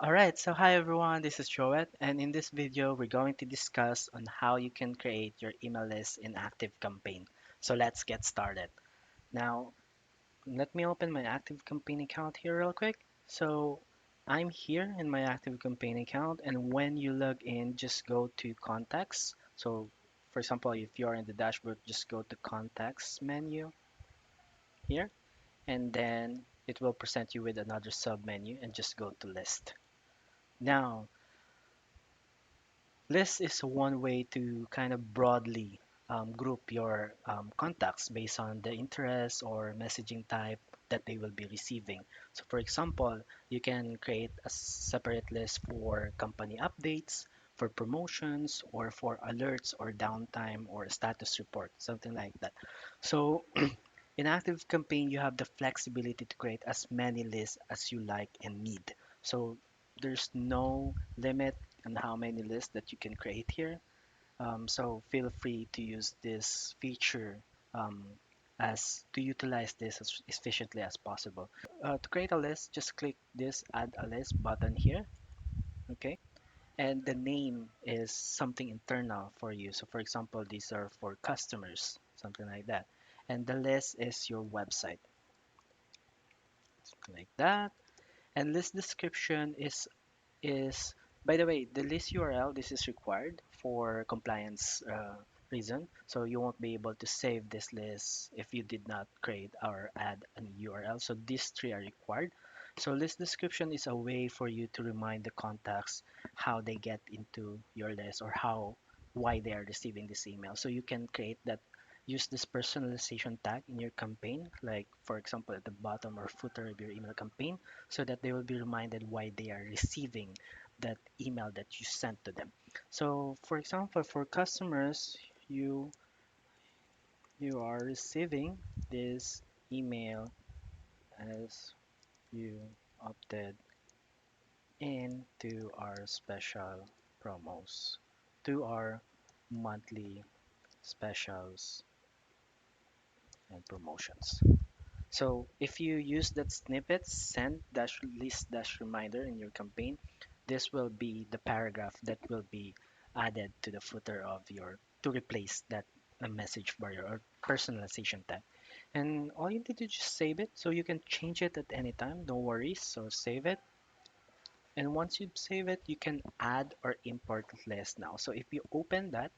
Alright, so hi everyone, this is Joet, and in this video we're going to discuss on how you can create your email list in ActiveCampaign. So let's get started. Now, let me open my ActiveCampaign account here real quick. So I'm here in my ActiveCampaign account, and when you log in, just go to Contacts. So for example, if you're in the dashboard, just go to Contacts menu here, and then it will present you with another sub menu and just go to List. Now, list is one way to kind of broadly group your contacts based on the interest or messaging type that they will be receiving. So, for example, you can create a separate list for company updates, for promotions, or for alerts or downtime or status report, something like that. So, in Active Campaign, you have the flexibility to create as many lists as you like and need. So there's no limit on how many lists that you can create here. So feel free to use this feature um, as to utilize this as efficiently as possible. To create a list, just click this Add a List button here. Okay, and the name is something internal for you. So for example, these are for customers, something like that. And the list is your website, something like that. And list description is by the way, the list URL, this is required for compliance reason. So you won't be able to save this list if you did not create or add a URL. So these three are required. So list description is a way for you to remind the contacts how they get into your list or why they are receiving this email. So you can create that, use this personalization tag in your campaign, like for example at the bottom or footer of your email campaign, so that they will be reminded why they are receiving that email that you sent to them. So for example, for customers, you you are receiving this email as you opted into our special promos, to our monthly specials and promotions. So if you use that snippet, send dash list dash reminder in your campaign, this will be the paragraph that will be added to the footer of your to replace that message barrier or personalization tag. And all you need to just save it, so you can change it at any time, no worries. So save it. And once you save it, you can add or import list now. So if you open that,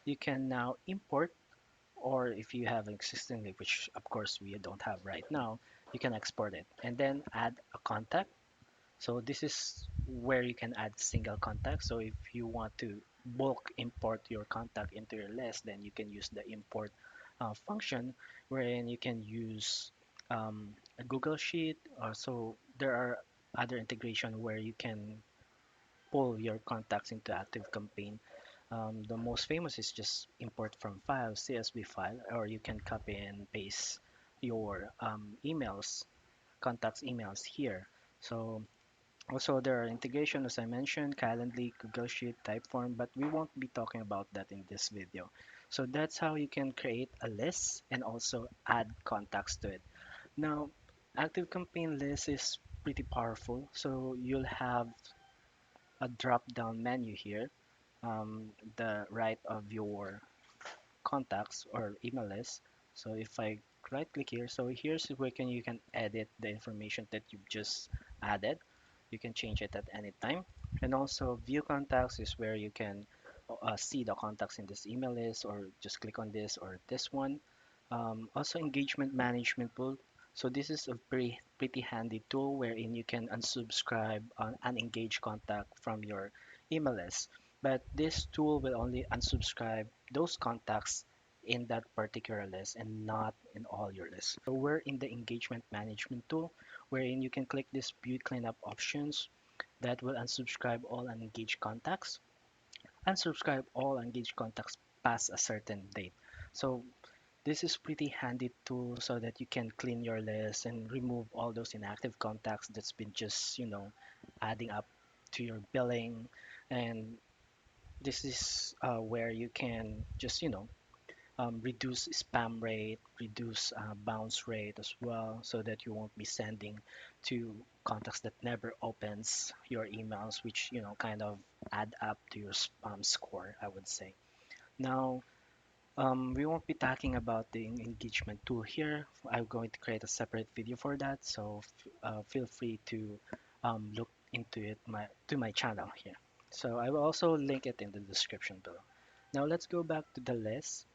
you can now import, or if you have an existing link, which of course we don't have right now, you can export it and then add a contact. So this is where you can add single contact. So if you want to bulk import your contact into your list, then you can use the import function, wherein you can use a Google Sheet. So there are other integration where you can pull your contacts into ActiveCampaign. The most famous is just import from file, CSV file, or you can copy and paste your emails, contacts emails here. So also there are integration, as I mentioned, Calendly, Google Sheet, Typeform, but we won't be talking about that in this video. So that's how you can create a list and also add contacts to it. Now, ActiveCampaign list is pretty powerful. So you'll have a drop-down menu here, the right of your contacts or email list. So if I right click here, so here's where you can edit the information that you've just added. You can change it at any time. And also view contacts is where you can see the contacts in this email list, or just click on this or this one. Also engagement management tool. So this is a pretty handy tool wherein you can unsubscribe an unengaged contact from your email list. But this tool will only unsubscribe those contacts in that particular list and not in all your lists. So we're in the engagement management tool, wherein you can click this view cleanup options that will unsubscribe all unengaged contacts, unsubscribe all engaged contacts past a certain date. So this is pretty handy tool so that you can clean your list and remove all those inactive contacts that's been just, adding up to your billing. And this is where you can just, reduce spam rate, reduce bounce rate as well, so that you won't be sending to contacts that never opens your emails, which kind of add up to your spam score, I would say. Now, we won't be talking about the engagement tool here. I'm going to create a separate video for that, so feel free to look into it to my channel here. So I will also link it in the description below. Now let's go back to the list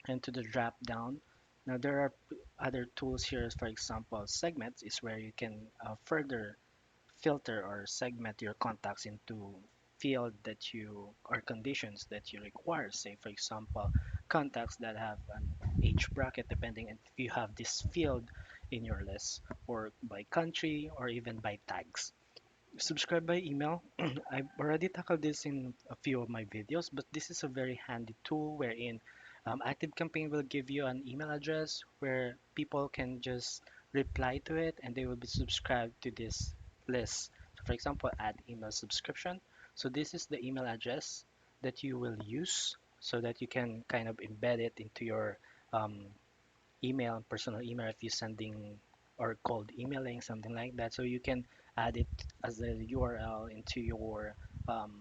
and to the drop down. Now there are other tools here. For example, segments is where you can further filter or segment your contacts into field that you or conditions that you require. Say, for example, contacts that have an age bracket, depending if you have this field in your list, or by country, or even by tags. Subscribe by email. I've already tackled this in a few of my videos, but this is a very handy tool wherein ActiveCampaign will give you an email address where people can just reply to it and they will be subscribed to this list. So for example, add email subscription. So this is the email address that you will use so that you can kind of embed it into your um, email, personal email if you're sending or cold emailing, something like that. So you can add it as a URL into your um,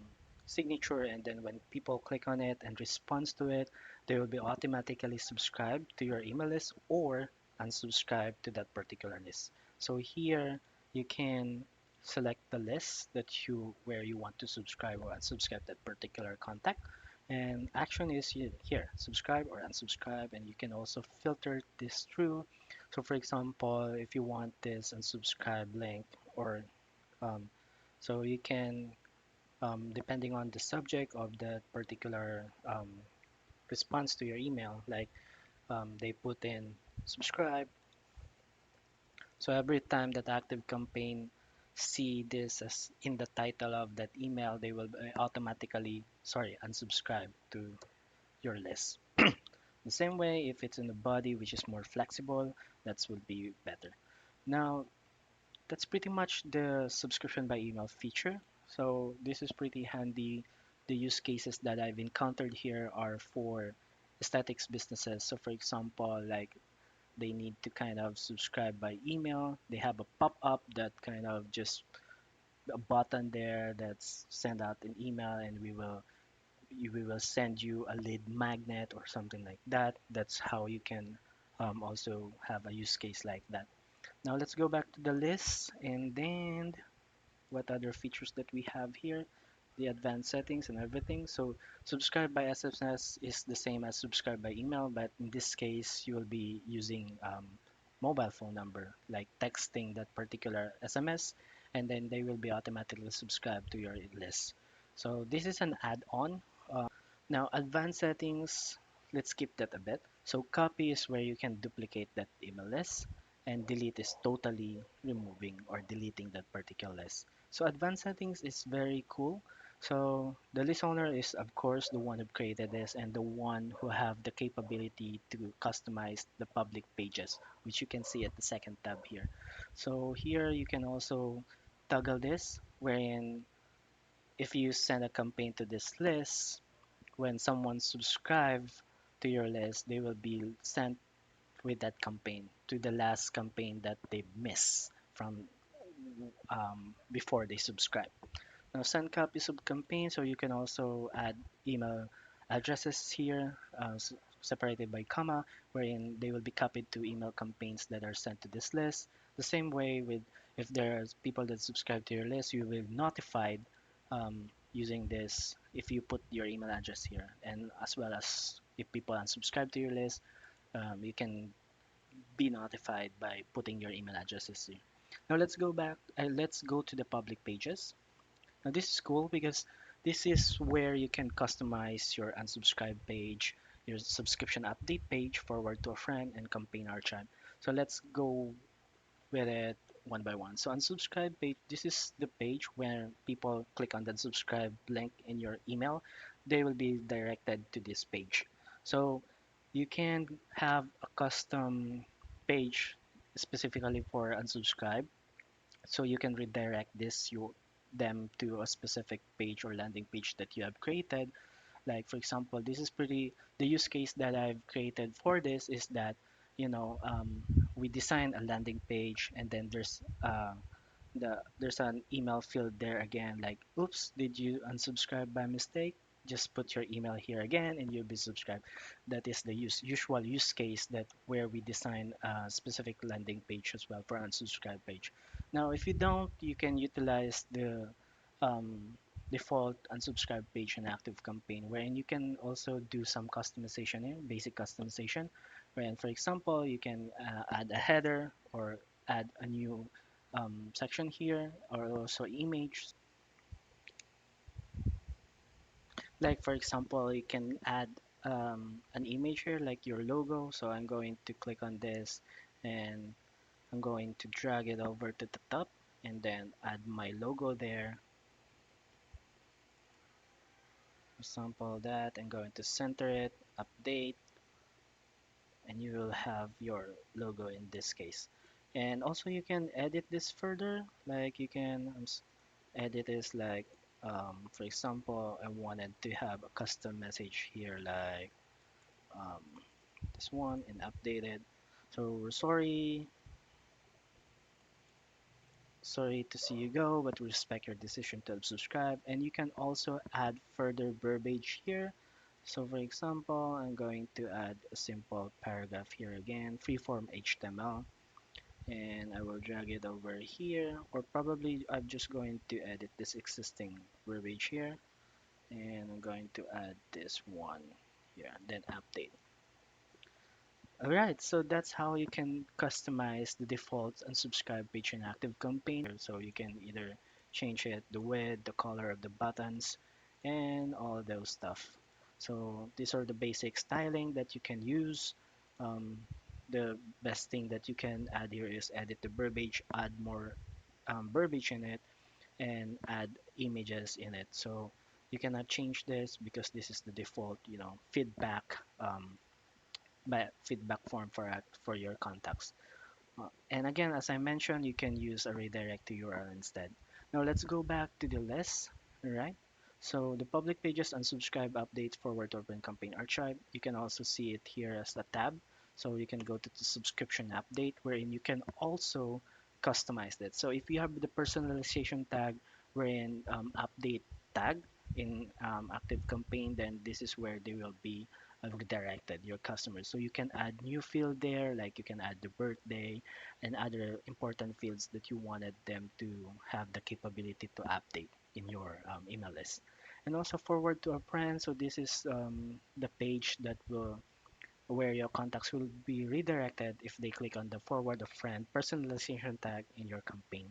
signature, and then when people click on it and responds to it, they will be automatically subscribed to your email list or unsubscribe to that particular list. So here you can select the list that you where you want to subscribe or unsubscribe that particular contact, and action is here, subscribe or unsubscribe, and you can also filter this through. So for example, if you want this unsubscribe link, or um, so you can, depending on the subject of that particular response to your email, like they put in subscribe. So every time that ActiveCampaign see this as in the title of that email, they will automatically, sorry, unsubscribe to your list. The same way, if it's in the body, which is more flexible, that would be better. Now, that's pretty much the subscription by email feature. So this is pretty handy. The use cases that I've encountered here are for aesthetics businesses. So for example, like they need to kind of subscribe by email. They have a pop-up that kind of just a button there that's send out an email, and we will send you a lead magnet or something like that. That's how you can also have a use case like that. Now let's go back to the list, and then what other features that we have here, the advanced settings and everything. So subscribe by SMS is the same as subscribe by email, but in this case you will be using mobile phone number, like texting that particular SMS, and then they will be automatically subscribed to your list. So this is an add-on. Now advanced settings, let's skip that a bit. So copy is where you can duplicate that email list, and delete is totally removing or deleting that particular list. So advanced settings is very cool. So the list owner is of course the one who created this and the one who have the capability to customize the public pages, which you can see at the second tab here. So here you can also toggle this, wherein if you send a campaign to this list, when someone subscribes to your list, they will be sent with that campaign to the last campaign that they miss from before they subscribe. Now, send copies of campaigns, so you can also add email addresses here, separated by comma, wherein they will be copied to email campaigns that are sent to this list. The same way with if there's people that subscribe to your list, you will be notified using this if you put your email address here, and as well as if people unsubscribe to your list, you can be notified by putting your email addresses here. Now let's go back. Let's go to the public pages. Now this is cool because this is where you can customize your unsubscribe page, your subscription update page, forward to a friend, and campaign archive. So let's go with it one by one. So unsubscribe page, this is the page where people click on the subscribe link in your email, they will be directed to this page. So you can have a custom page specifically for unsubscribe. So you can redirect them to a specific page or landing page that you have created. Like for example, this is pretty the use case that I've created for this is that we design a landing page, and then there's an email field there again, like, oops, did you unsubscribe by mistake? Just put your email here again and you'll be subscribed. That is the usual use case that where we design a specific landing page as well for unsubscribe page. Now if you don't, you can utilize the um, default unsubscribe page in ActiveCampaign, wherein you can also do some customization, basic customization, wherein for example you can add a header or add a new section here, or also image. Like for example, you can add an image here, like your logo. So I'm going to click on this, and I'm going to drag it over to the top, and then add my logo there. For example, that I'm going to center it, update, and you will have your logo in this case. And also you can edit this further, like you can edit this, like for example, I wanted to have a custom message here, like um, this one, and update it. So we're sorry to see you go, but we respect your decision to subscribe. And you can also add further verbiage here. So for example, I'm going to add a simple paragraph here again, freeform HTML, and I will drag it over here, or probably I'm just going to edit this existing verbiage here, and I'm going to add this one here, then update. Alright, so that's how you can customize the default unsubscribe page in ActiveCampaign. So you can either change it, the width, the color of the buttons, and all of those stuff. So these are the basic styling that you can use. Um, the best thing that you can add here is edit the verbiage, add more verbiage in it, and add images in it. So you cannot change this because this is the default, feedback feedback form for your contacts. And again, as I mentioned, you can use a redirect to URL instead. Now let's go back to the list, right? So the public pages unsubscribe updates forward to open campaign archive. You can also see it here as a tab. So you can go to the subscription update, wherein you can also customize it. So if you have the personalization tag, wherein update tag in active campaign, then this is where they will be redirected your customers. So you can add new field there, like you can add the birthday and other important fields that you wanted them to have the capability to update in your email list. And also forward to a friend. So this is the page that will where your contacts will be redirected if they click on the forward a friend personalization tag in your campaign.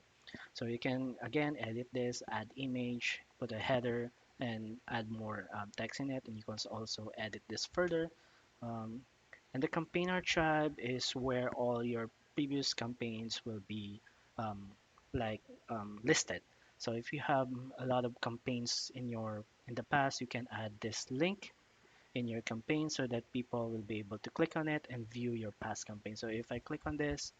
So you can again edit this, add image, put a header, and add more text in it. And you can also edit this further. Um, and the campaign archive is where all your previous campaigns will be um, like listed. So if you have a lot of campaigns in the past, you can add this link in your campaign so that people will be able to click on it and view your past campaign. So if I click on this,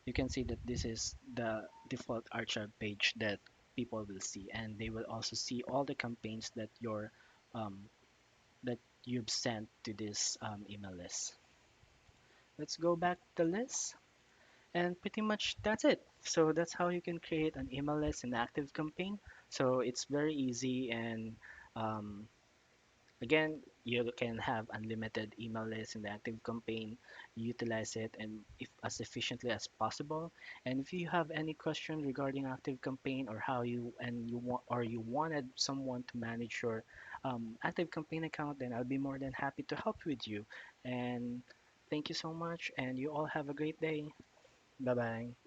you can see that this is the default archive page that people will see, and they will also see all the campaigns um, that you've sent to this email list. Let's go back to the list, and pretty much that's it. So that's how you can create an email list in ActiveCampaign. So it's very easy, and um, again, you can have unlimited email lists in the ActiveCampaign, utilize it and if as efficiently as possible. And if you have any question regarding ActiveCampaign, or how you want, or you wanted someone to manage your ActiveCampaign account, then I'll be more than happy to help with you. And thank you so much, and you all have a great day. Bye bye.